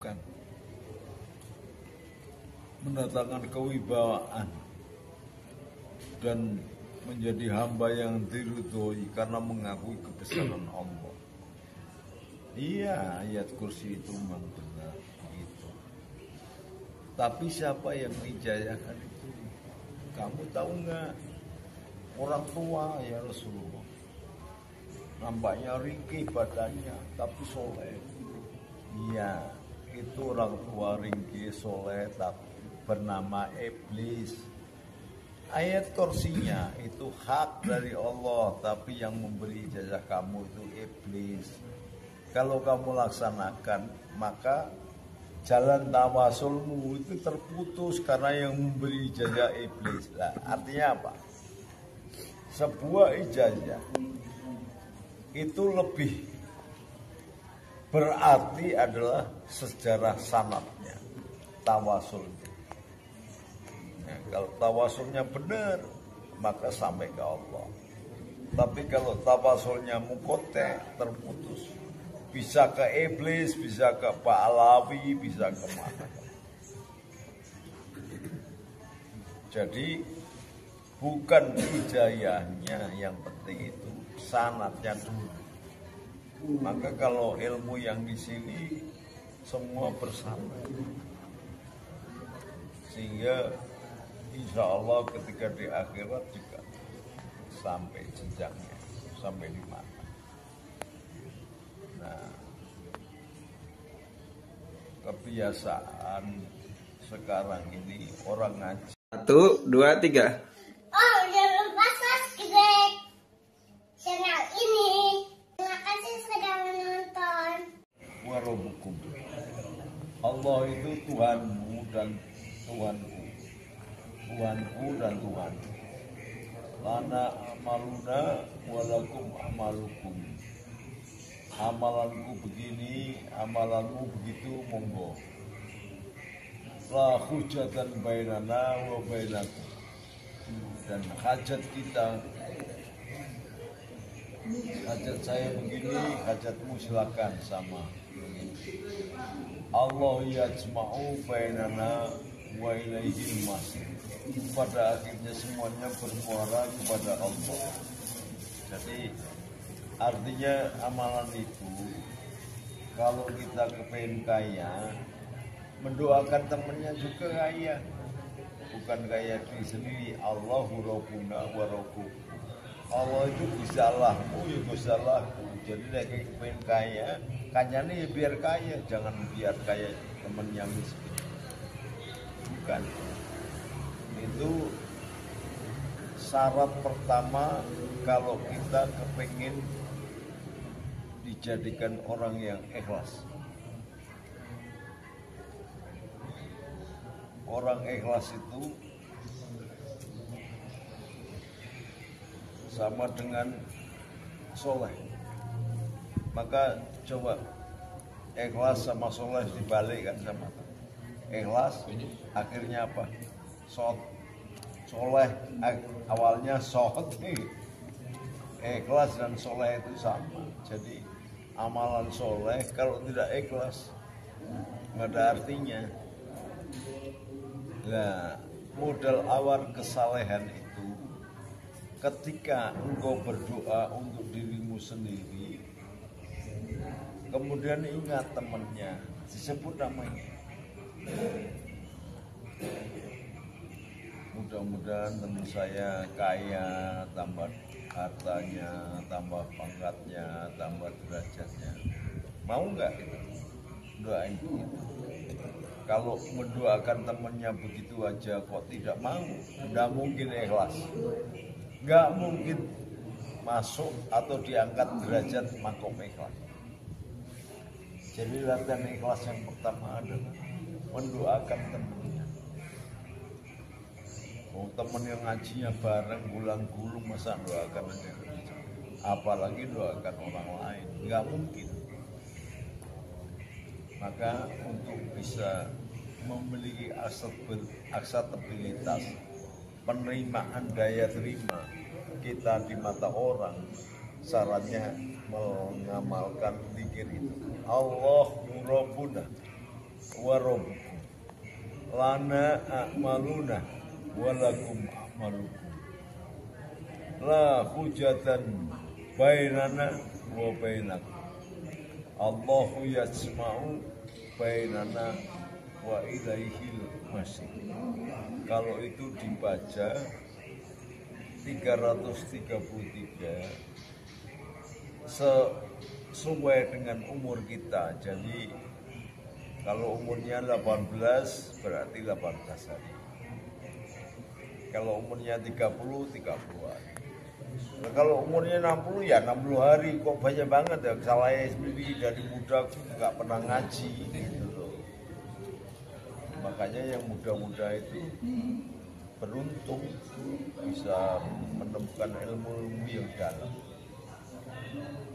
Kan mendatangkan kewibawaan dan menjadi hamba yang diridhoi karena mengakui kebesaran Allah. Iya, ayat kursi itu memang benar gitu. Tapi siapa yang menghijayahkan itu? Kamu tahu nggak? Orang tua ya Rasulullah. Nampaknya ringkih badannya, tapi soleh. Iya, itu orang tua ringkih soleh, tapi bernama iblis. Ayat kursinya itu hak dari Allah, tapi yang memberi ijazah kamu itu iblis. Kalau kamu laksanakan, maka jalan tawasulmu itu terputus karena yang memberi ijazah iblis. Nah, artinya apa? Sebuah ijazah itu lebih berarti adalah sejarah sanadnya, tawasulnya. Nah, kalau tawasulnya benar, maka sampai ke Allah. Tapi kalau tawasulnya mukote, terputus, bisa ke iblis, bisa ke Pak Alawi, bisa ke mana. Jadi bukan hidayahnya yang penting, itu sanadnya dulu. Maka kalau ilmu yang di sini semua bersama, sehingga insya Allah ketika di akhirat juga sampai jenjangnya, sampai di mana. Nah, kebiasaan sekarang ini orang ngaji. 1, 2, 3. Oh, jangan lupa subscribe channel ini. Terima kasih sudah menonton. Warobukum. Allah itu Tuhanmu dan Tuhanku. Tuhanku dan Tuhan. Lana amaluna walakum amalukum. Amalanku begini, amalanmu begitu, monggo. La hujatan bainana wa bainakum. Dan hajat kita, hajat saya begini, hajatmu silakan sama. Allah yajma'u bainana wa ilaihil masir. Pada akhirnya semuanya bermuara kepada Allah. Jadi artinya amalan itu, kalau kita kepengen kaya, mendoakan temannya juga kaya, bukan kaya diri sendiri. Allahu rabbuna wa rabbukum. Allah itu gusalahmu ya gusalahku. Jadi lagi kepengen kaya, kanyanya ya biar kaya, jangan biar kaya teman yang miskin. Bukan. Itu syarat pertama kalau kita kepengen dijadikan orang yang ikhlas. Orang ikhlas itu sama dengan soleh. Maka coba ikhlas sama soleh dibalikkan sama. Ikhlas akhirnya apa? Soleh awalnya sot. Ikhlas dan soleh itu sama. Jadi amalan soleh kalau tidak ikhlas nggak ada artinya. Nah, modal awal kesalehan itu ketika engkau berdoa untuk dirimu sendiri, kemudian ingat temannya, disebut namanya. Mudah-mudahan teman saya kaya, tambah hartanya, tambah pangkatnya, tambah derajatnya. Mau nggak itu? Doain itu. Kalau mendoakan temannya begitu aja kok tidak mau, nggak mungkin ikhlas, nggak mungkin masuk atau diangkat derajat makom ikhlas. Jadi latihan ikhlas yang pertama adalah mendoakan temannya. Oh, teman yang ngajinya bareng gulang-gulung masa doakan aja, apalagi doakan orang lain, nggak mungkin. Maka untuk bisa memiliki akseptabilitas, penerimaan daya terima kita di mata orang, syaratnya mengamalkan zikir itu. Allahu Rabbuna, wa rabbukum lana a'maluna wa lakum a'malukum la hujatan bainana wa bainakum Allahu yasma'u bainana wa ilaihil masih. Kalau itu dibaca 333 sesuai dengan umur kita. Jadi kalau umurnya 18 berarti 18 hari. Kalau umurnya 30 hari. Nah, kalau umurnya 60 ya 60 hari. Kok banyak banget ya. Saya sendiri dari muda nggak pernah ngaji gitu loh. Makanya yang muda-muda itu beruntung bisa menemukan ilmu yang dalam.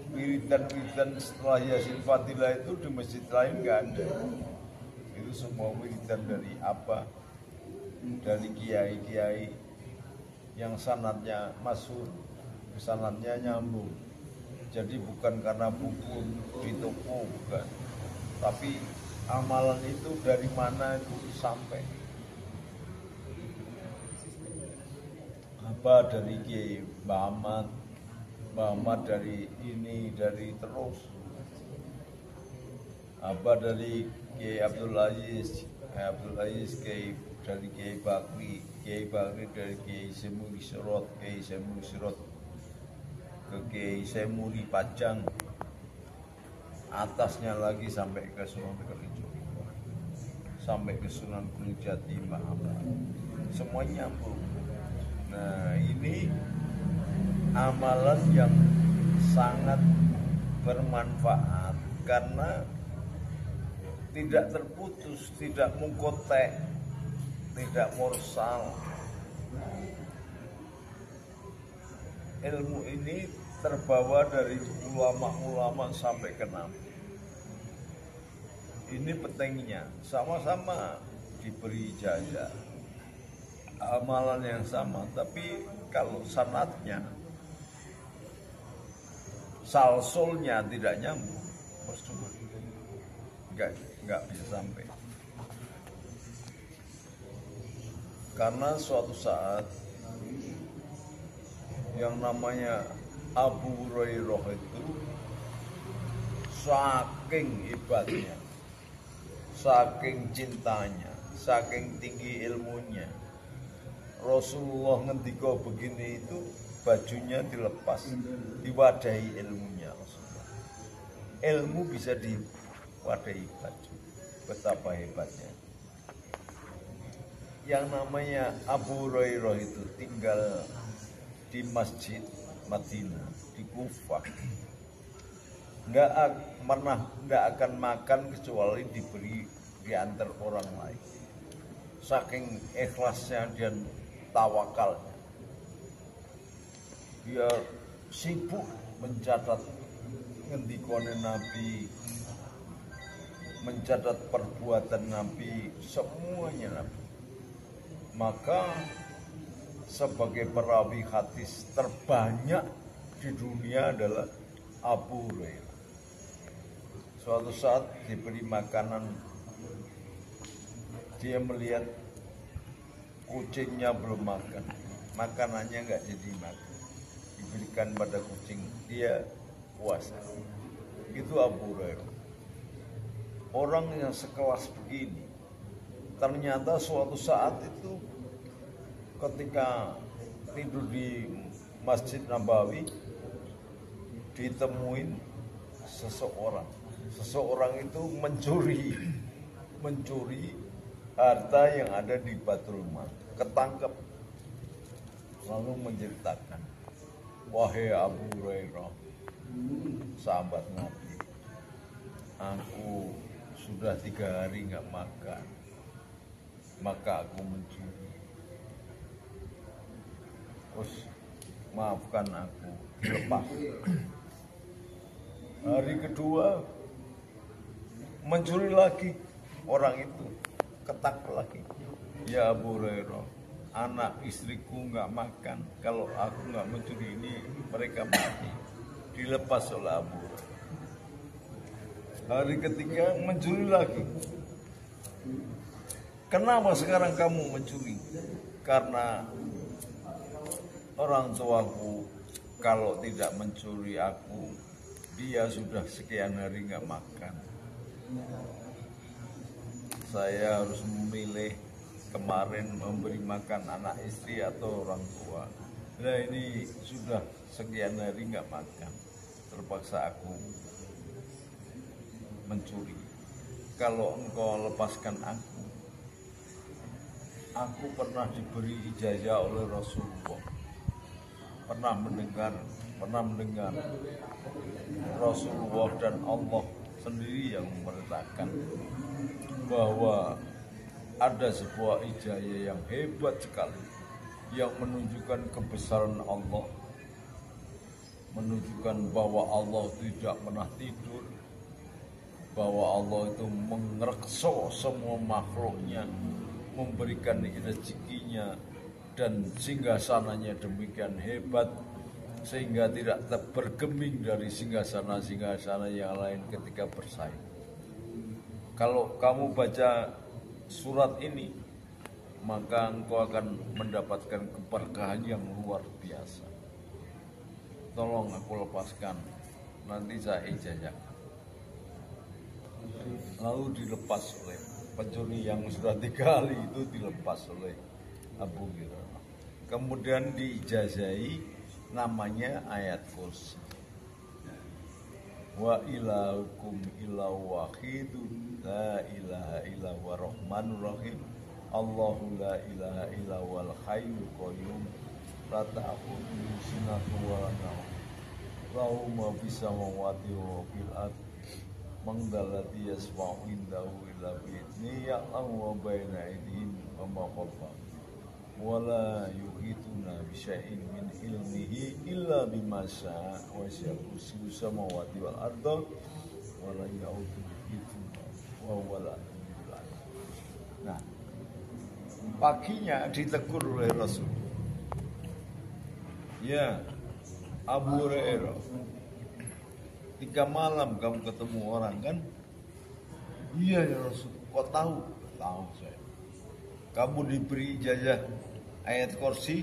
Wiridan-wiridan setelah Yasin Fadilah itu di masjid lain nggak ada. Itu semua wiridan dari apa? Dari kiai-kiai yang sanadnya masyhur, sanadnya nyambung. Jadi bukan karena buku di toko, bukan. Tapi amalan itu dari mana itu sampai. Apa dari Kiai Mbah Ahmad dari ini, dari terus. Apa dari Kiai Abdul Aziz Kiai dari Kiai Bakri dari Kiai Semuri Sirot ke Kiai Semuri Pajang, atasnya lagi sampai ke Sunan Kalijogo, sampai ke Sunan Gunung Jati Mbah Ahmad, semuanya nyambung. Nah, ini amalan yang sangat bermanfaat karena tidak terputus, tidak mungkotek, tidak mursal. Ilmu ini terbawa dari ulama-ulama sampai ke Nabi. Ini pentingnya, sama-sama diberi ijazah, amalan yang sama, tapi kalau sanadnya, salsulnya tidak nyambung, percuma, nggak bisa sampai. Karena suatu saat yang namanya Abu Hurairah itu saking hebatnya, saking cintanya, saking tinggi ilmunya, Rasulullah ngendika begini itu bajunya dilepas, diwadahi ilmunya Rasulullah. Ilmu bisa diwadahi baju, betapa hebatnya. Yang namanya Abu Hurairah itu tinggal di masjid Madinah, di Kufah. Nggak akan makan kecuali diberi diantar orang lain. Saking ikhlasnya dan tawakalnya, dia sibuk mencatat ngendikone Nabi, mencatat perbuatan Nabi, semuanya Nabi. Maka sebagai perawi hadis terbanyak di dunia adalah Abu Hurairah. Suatu saat diberi makanan, dia melihat kucingnya belum makan, makanannya nggak jadi makan, diberikan pada kucing, dia puasa. Itu Abu Hurairah. Orang yang sekelas begini, ternyata suatu saat itu ketika tidur di Masjid Nabawi ditemuin seseorang itu mencuri harta yang ada di Baitul Mal, ketangkep, lalu menceritakan, wahai Abu Hurairah, sahabat Nabi, aku sudah 3 hari nggak makan, maka aku mencuri. Terus maafkan aku, dilepas. Hari kedua mencuri lagi, orang itu ketangkep lagi. Ya Abu Hurairah, anak istriku nggak makan, kalau aku nggak mencuri ini mereka mati. Dilepas oleh Abu Hurairah. Hari ketiga mencuri lagi, Kenapa sekarang kamu mencuri? Karena orang tuaku kalau tidak mencuri aku, dia sudah sekian hari nggak makan. Saya harus memilih kemarin memberi makan anak istri atau orang tua. Nah ini sudah sekian hari nggak makan, terpaksa aku mencuri. Kalau engkau lepaskan aku pernah diberi ijazah oleh Rasulullah. Pernah mendengar Rasulullah dan Allah sendiri yang memerintahkan bahwa ada sebuah ijazah yang hebat sekali yang menunjukkan kebesaran Allah, menunjukkan bahwa Allah tidak pernah tidur, bahwa Allah itu mengerekso semua makhluknya, memberikan rezekinya, dan singgasananya demikian hebat sehingga tidak bergeming dari singgasana yang lain ketika bersaing. Kalau kamu baca surat ini, maka engkau akan mendapatkan keberkahan yang luar biasa. Tolong aku lepaskan, nanti saya ijazah. Lalu dilepas oleh pencuri yang sudah 3 kali itu, dilepas oleh Abu Hurairah. Kemudian diijazahi namanya ayat kursi. Wa ilahukum ilahu wahidun la ilaha illa huwa rahmanur rahim. Allahu la ilaha illa huwal hayyul qayyum la ta'khudhuhu sinatun wa la nawm. Lahu ma fis samawati wa fil ardi. Man dzalladzi yashfa'u indahu illa bi'idznihi ya'lamu ma baina aydihim wa ma khalfahum. Wa la yuhituna bi syai'in min ilmihi illa bima syaa wa wasi'a kursiyyu samawati wal arda wa la ya'uduhu hifdhuhuma wa huwal aliyyul azim. Nah, paginya ditegur oleh Rasul. Ya, Abu Hurairah, 3 malam kamu ketemu orang kan? Iya ya Rasul, kok tahu? Tahu saya. Kamu diberi ijazah ayat kursi?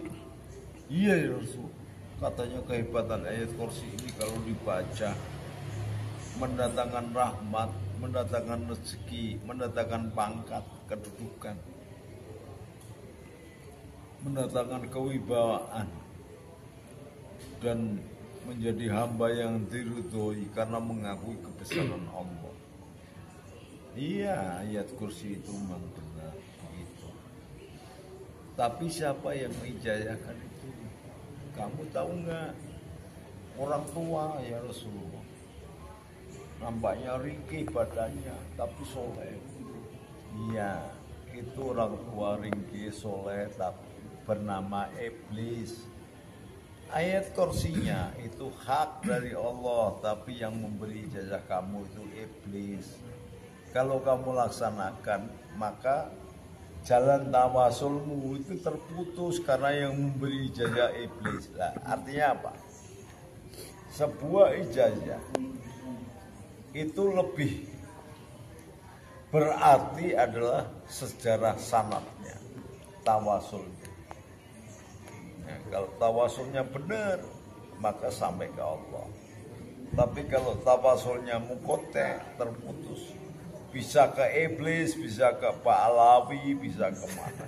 Iya ya Rasul. Katanya kehebatan ayat kursi ini kalau dibaca mendatangkan rahmat, mendatangkan rezeki, mendatangkan pangkat, kedudukan, mendatangkan kewibawaan, dan menjadi hamba yang diridhoi karena mengakui kebesaran Allah. Iya, ayat kursi itu memang benar begitu. Tapi siapa yang mengijazahkan itu? Kamu tahu nggak? Orang tua ya Rasulullah. Nampaknya ringkih badannya, tapi soleh. Iya, itu orang tua ringkih soleh, tapi bernama Iblis. Ayat kursinya itu hak dari Allah, tapi yang memberi ijazah kamu itu Iblis. Kalau kamu laksanakan, maka jalan tawasulmu itu terputus karena yang memberi ijazah Iblis. Nah, artinya apa? Sebuah ijazah itu lebih berarti adalah sejarah sanadnya, tawasulnya. Nah, kalau tawasulnya benar, maka sampai ke Allah. Tapi kalau tawasulnya mukote, terputus, bisa ke Iblis, bisa ke Pak Alawi, bisa kemana.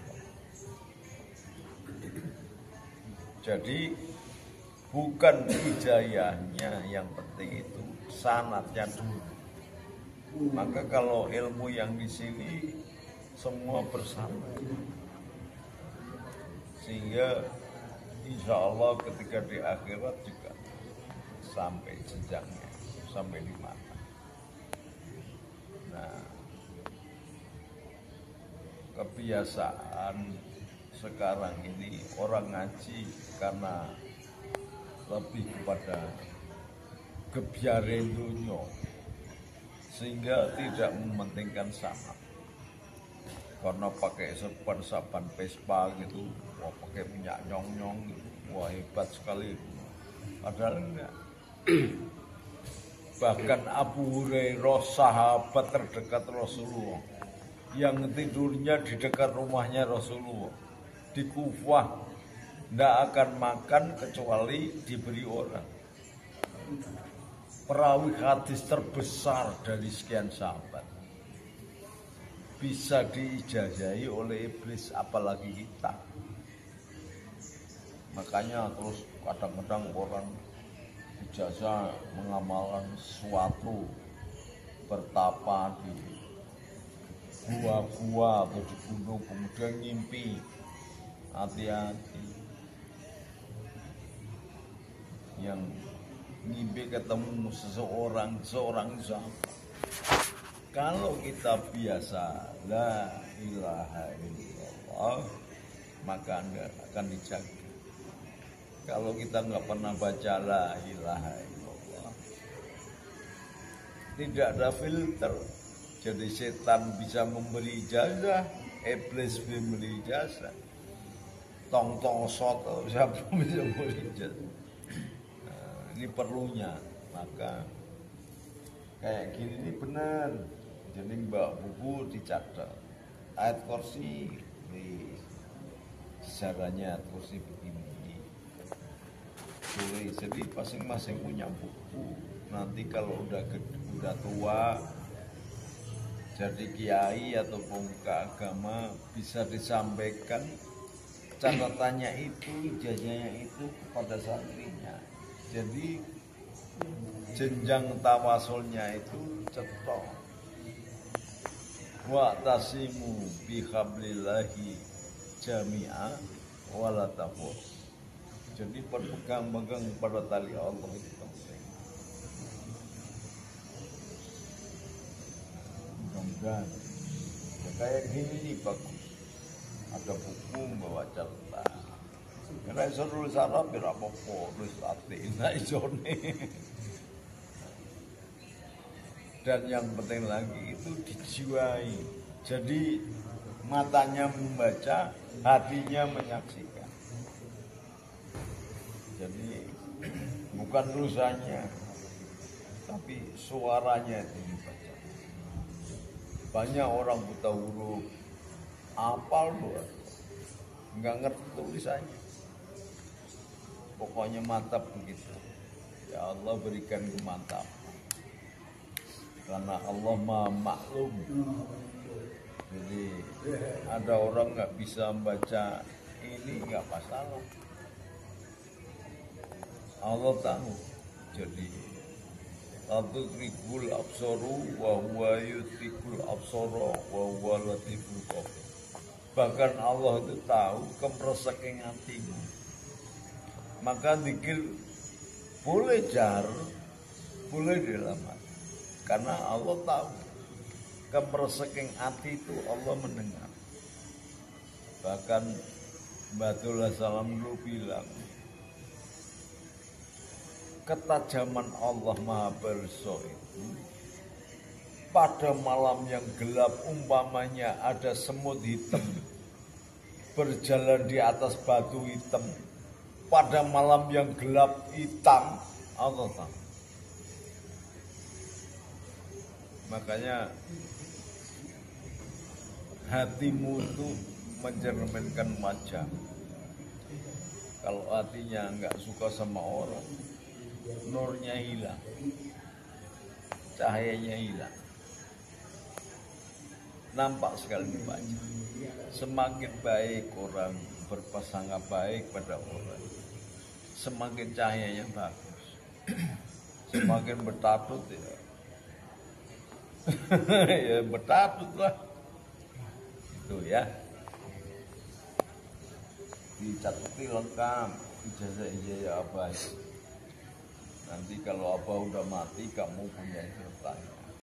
Jadi bukan ijazahnya yang penting, itu sanadnya dulu. Maka kalau ilmu yang di sini semua bersama, sehingga insya Allah ketika di akhirat juga sampai jenjangnya, sampai di mana. Nah, kebiasaan sekarang ini orang ngaji karena lebih kepada kebiaren dunia, sehingga tidak mementingkan sanad. Karena pakai saban Vespa gitu, wah pakai minyak nyong-nyong gitu, wah hebat sekali. Padahal enggak. Bahkan Abu Hurairah, sahabat terdekat Rasulullah, yang tidurnya di dekat rumahnya Rasulullah di Kufah, tidak akan makan kecuali diberi orang. Perawi hadis terbesar dari sekian sahabat bisa diijazahi oleh iblis, apalagi kita. Makanya terus kadang-kadang orang ijazah mengamalkan sesuatu, bertapa di gua-gua atau di gunung, kemudian ngimpi. Hati-hati, yang ngimpi ketemu seorang siapa? Kalau kita biasa la ilaha illallah, maka Anda akan dijaga. Kalau kita nggak pernah baca la ilaha illallah, tidak ada filter. Jadi setan bisa memberi ijazah, iblis bisa memberi ijazah, tong-tong soto siapa bisa memberi ijazah. Ini perlunya, maka kayak gini ini benar. Jadi mbak buku dicatat ayat kursi di sejarahnya, ayat kursi begini tulis. Jadi masing-masing punya buku. Nanti kalau udah tua jadi kiai atau pemuka agama, bisa disampaikan catatannya itu, ijazahnya itu kepada santrinya. Jadi jenjang tawasulnya itu cetok. Wa tasimu bihablillahi jami'a wala tafus. Jadi berpegang-pegang pada tali Allah itu penting. Mudah-mudahan ya kayak gini nih bagus. Ada buku bawa catatan. Karena iso nulis Arab ya apa-apa, nulis Latin, nah isone. Dan yang penting lagi itu dijiwai. Jadi matanya membaca, hatinya menyaksikan. Jadi bukan tulisannya, tapi suaranya itu dibaca. Banyak orang buta huruf, apal luar, nggak ngerti tulisannya. Pokoknya mantap begitu. Ya Allah berikan kemantapan. Karena Allah Maha Maklum. Jadi ada orang nggak bisa membaca ini nggak masalah. Allah tahu. Jadi Tudrikul absaru wa huwa yudrikul absara wa huwa latiful khabir. Bahkan Allah itu tahu kemeresaking hatimu. Maka zikir boleh jar, boleh dalam hati. Karena Allah tahu kemeresaking hati itu Allah mendengar. Bahkan Batullah Salam dulu bilang, ketajaman Allah Maha Berso itu pada malam yang gelap umpamanya ada semut hitam berjalan di atas batu hitam. Pada malam yang gelap hitam, Allah tahu. Makanya hatimu itu mencerminkan wajah. Kalau hatinya nggak suka sama orang, nurnya hilang, cahayanya hilang. Nampak sekali dibaca. Semakin baik orang berpasangan baik pada orang, semakin cahayanya bagus. Semakin bertatut ya. Ya bertatut lah. Itu ya. Dicatati lengkap ijazah apa. Nanti kalau apa udah mati kamu punya ijazah.